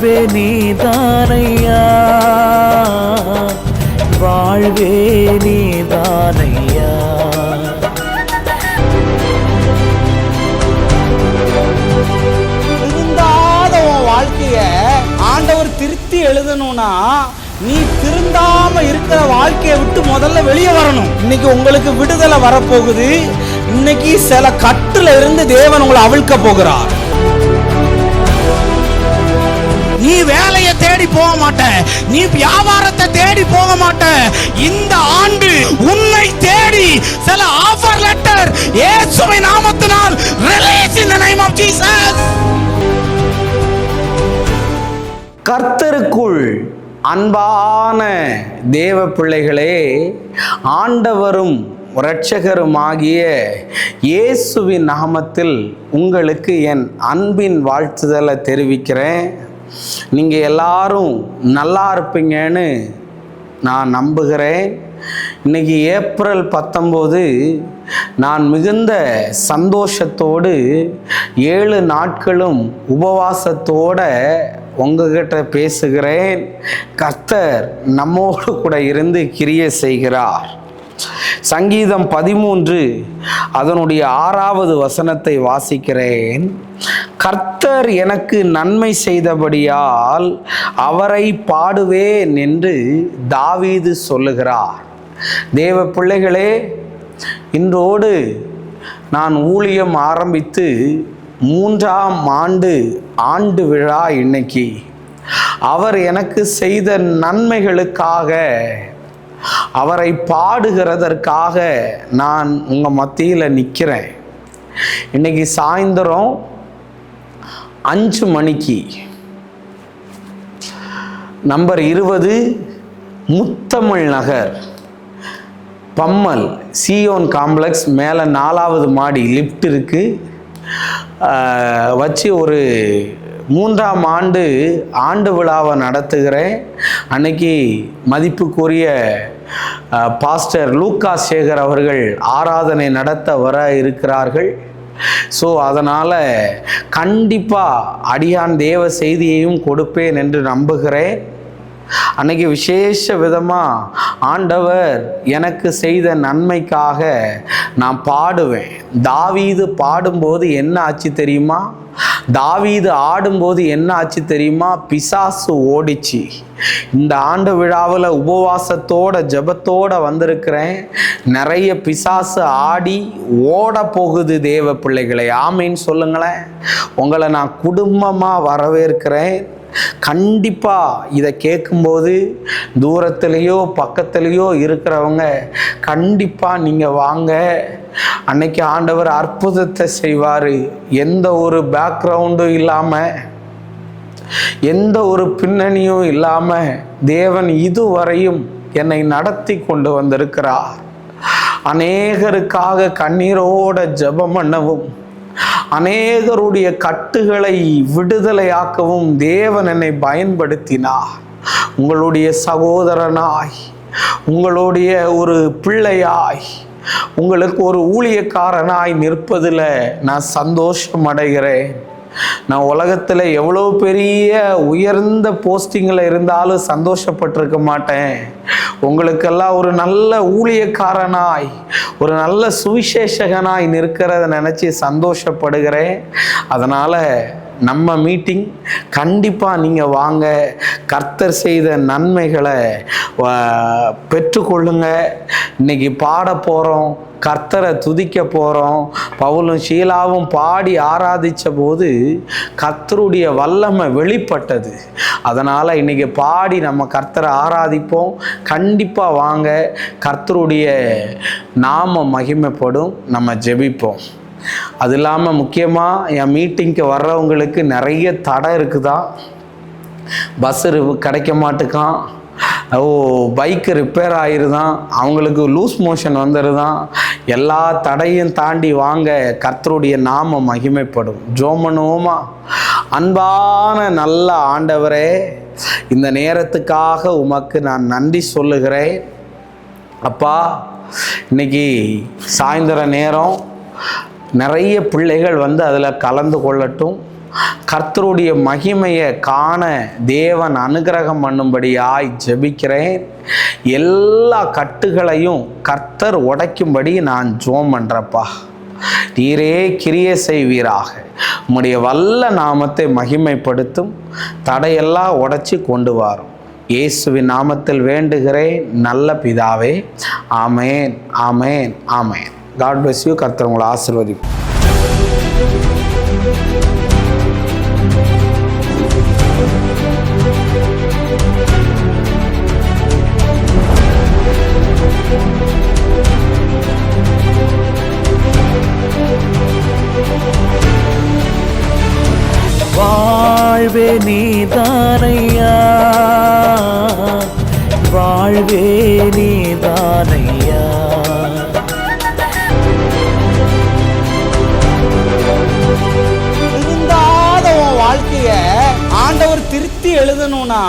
வாழ்வே நீதானையா, வாழ்வே நீதானையா. திருந்தாத உன் வாழ்க்கைய ஆண்டவர் திருத்தி எழுதணும்னா நீ திருந்தாம இருக்கிற வாழ்க்கையை விட்டு முதல்ல வெளியே வரணும். இன்னைக்கு உங்களுக்கு விடுதலை வரப்போகுது. இன்னைக்கு சில கட்டுல இருந்து தேவன் உங்களை அவிழ்க்க போகிறார். நீ வேலையை தேடி போக மாட்ட, நீ வியாபாரத்தை தேடி போக மாட்ட. இந்த ஆண்டு உன்னை தேடி சில ஆஃபர் லெட்டர் இயேசுவின் நாமத்தினால் release in the name of Jesus. கர்த்தருக்குள் அன்பான தேவ பிள்ளைகளே, ஆண்டவரும் இரட்சகருமாகிய இயேசுவின் நாமத்தில் உங்களுக்கு என் அன்பின் வாழ்த்துதலை தெரிவிக்கிறேன். நீங்கள் எல்லாரும் நல்லா இருப்பீங்கன்னு நான் நம்புகிறேன். இன்னைக்கு ஏப்ரல் 19, நான் மிகுந்த சந்தோஷத்தோடு 7 நாட்களும் உபவாசத்தோட உங்ககிட்ட பேசுகிறேன். கர்த்தர் நம்மோடு கூட இருந்து கிரியை செய்கிறார். சங்கீதம் 13 அதனுடைய 6வது வசனத்தை வாசிக்கிறேன். கர்த்தர் எனக்கு நன்மை செய்தபடியால் அவரை பாடுவேன் என்று தாவீது சொல்லுகிறார். தேவ பிள்ளைகளே, இன்றோடு நான் ஊழியம் ஆரம்பித்து 3ஆம் ஆண்டு விழா இன்னைக்கு. அவர் எனக்கு செய்த நன்மைகளுக்காக, அவரை பாடுகிறதற்காக நான் உங்கள் மத்தியில் நிற்கிறேன். இன்னைக்கு சாயந்தரம் 5 மணிக்கு நம்பர் 20 முத்தமிழ் நகர் பம்மல் சியோன் காம்ப்ளெக்ஸ் மேலே 4வது மாடி லிஃப்ட் இருக்குது வச்சு ஒரு 3ஆம் ஆண்டு விழாவை நடத்துகிறேன். அன்னைக்கு மதிப்புக்குரிய பாஸ்டர் லூக்கா சேகர் அவர்கள் ஆராதனை நடத்த வர இருக்கிறார்கள். ஸோ அதனால் கண்டிப்பாக அடியான் தேவ செய்தியையும் கொடுப்பேன் என்று நம்புகிறேன். அன்னைக்கு விசேஷ விதமாக ஆண்டவர் எனக்கு செய்த நன்மைக்காக நான் பாடுவேன். தாவீது பாடும்போது என்ன ஆச்சு தெரியுமா? தாவீது ஆடும்போது என்ன ஆச்சு தெரியுமா? பிசாசு ஓடிச்சு. இந்த ஆண்டு விழாவில் உபவாசத்தோட ஜெபத்தோட வந்திருக்கிறேன். நிறைய பிசாசு ஆடி ஓட போகுது. தேவ பிள்ளைகளை ஆமேன்னு சொல்லுங்களேன். உங்களை நான் குடும்பமாக வரவேற்கிறேன். கண்டிப்பாக இதை கேட்கும்போது தூரத்துலேயோ பக்கத்துலேயோ இருக்கிறவங்க கண்டிப்பாக நீங்கள் வாங்க. அன்னைக்கு ஆண்டவர் அற்புதத்தை செய்வார். எந்த ஒரு பேக்ரவுண்டும் இல்லாமல், எந்த ஒரு பின்னணியும் இல்லாமல் தேவன் இதுவரையும் என்னை நடத்தி கொண்டு வந்திருக்கிறார். அநேகருக்காக கண்ணீரோட ஜெபம் பண்ணவும், அநேகருடைய கட்டுகளை விடுதலையாக்கவும் தேவன் என்னை பயன்படுத்தினார். உங்களுடைய சகோதரனாய், உங்களுடைய ஒரு பிள்ளையாய், உங்களுக்கு ஒரு ஊழியக்காரனாய் நிற்பதில் நான் சந்தோஷம் அடைகிறேன். நான் உலகத்தில் எவ்வளோ பெரிய உயர்ந்த போஸ்டிங்கில் இருந்தாலும் சந்தோஷப்பட்டிருக்க மாட்டேன். உங்களுக்கெல்லாம் ஒரு நல்ல ஊழியக்காரனாய், ஒரு நல்ல சுவிசேஷகனாய் நிற்கிறத நினச்சி சந்தோஷப்படுகிறேன். அதனால் நம்ம மீட்டிங் கண்டிப்பாக நீங்கள் வாங்க. கர்த்தர் செய்த நன்மைகளை பெற்றுக்கொள்ளுங்க. இன்னைக்கு பாட போகிறோம், கர்த்தரை துதிக்க போகிறோம். பவுலும் ஷீலாவும் பாடி ஆராதித்த போது கர்த்தருடைய வல்லமை வெளிப்பட்டது. அதனால் இன்றைக்கி பாடி நம்ம கர்த்தரை ஆராதிப்போம். கண்டிப்பாக வாங்க. கர்த்தருடைய நாம மகிமைப்படும். நம்ம ஜெபிப்போம். அது இல்லாமல் முக்கியமாக என் மீட்டிங்க்கு வர்றவங்களுக்கு நிறைய தடை இருக்குதான். பஸ்ஸு கிடைக்க மாட்டுக்கான், பைக்கு ரிப்பேர் ஆகிருதான், அவங்களுக்கு லூஸ் மோஷன் வந்துடுதான். எல்லா தடையும் தாண்டி வாங்க. கர்த்தருடைய நாம மகிமைப்படும். ஜோமனோமா. அன்பான நல்ல ஆண்டவரே, இந்த நேரத்துக்காக உமக்கு நான் நன்றி சொல்லுகிறேன். அப்பா, இன்னைக்கு சாயந்தர நேரம் நிறைய பிள்ளைகள் வந்து அதில் கலந்து கொள்ளட்டும். கர்த்தருடைய மகிமையை காண தேவன் அனுகிரகம் பண்ணும்படியாய் ஜெபிக்கிறேன். எல்லா கட்டுகளையும் கர்த்தர் உடைக்கும்படி நான் ஜெபம் பண்றப்பா. நீரே கிரியை செய்வீராக. உம்முடைய வல்ல நாமத்தை மகிமைப்படுத்தும். தடையெல்லாம் உடைச்சி கொண்டு வரும். இயேசுவின் நாமத்தில் வேண்டுகிறேன் நல்ல பிதாவே. ஆமேன், ஆமேன், ஆமேன். God bless you. கர்த்தர் உங்களை ஆசீர்வதிப்பார். வாழ்வே நீதானையா, வாழ்வே நீதானையா. திருந்தாத உன் வாழ்க்கைய ஆண்டவர் திருத்தி எழுதணும்னா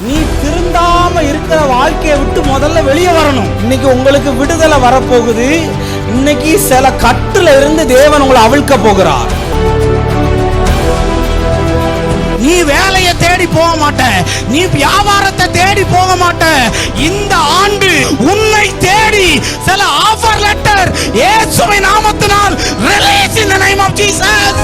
நீ திருந்தாம இருக்கிற வாழ்க்கையை விட்டு முதல்ல வெளியே வரணும். இன்னைக்கு உங்களுக்கு விடுதலை வரப்போகுது. இன்னைக்கு சில கட்டுல இருந்து தேவன் உங்களை அவிழ்க்க போகிறார். நீ வேலையை தேடி போக மாட்ட, நீ வியாபாரத்தை தேடி போக மாட்ட. இந்த ஆண்டு உன்னை தேடி சில ஆஃபர் லெட்டர் இயேசுவின் நாமத்தினால் release in the name of Jesus.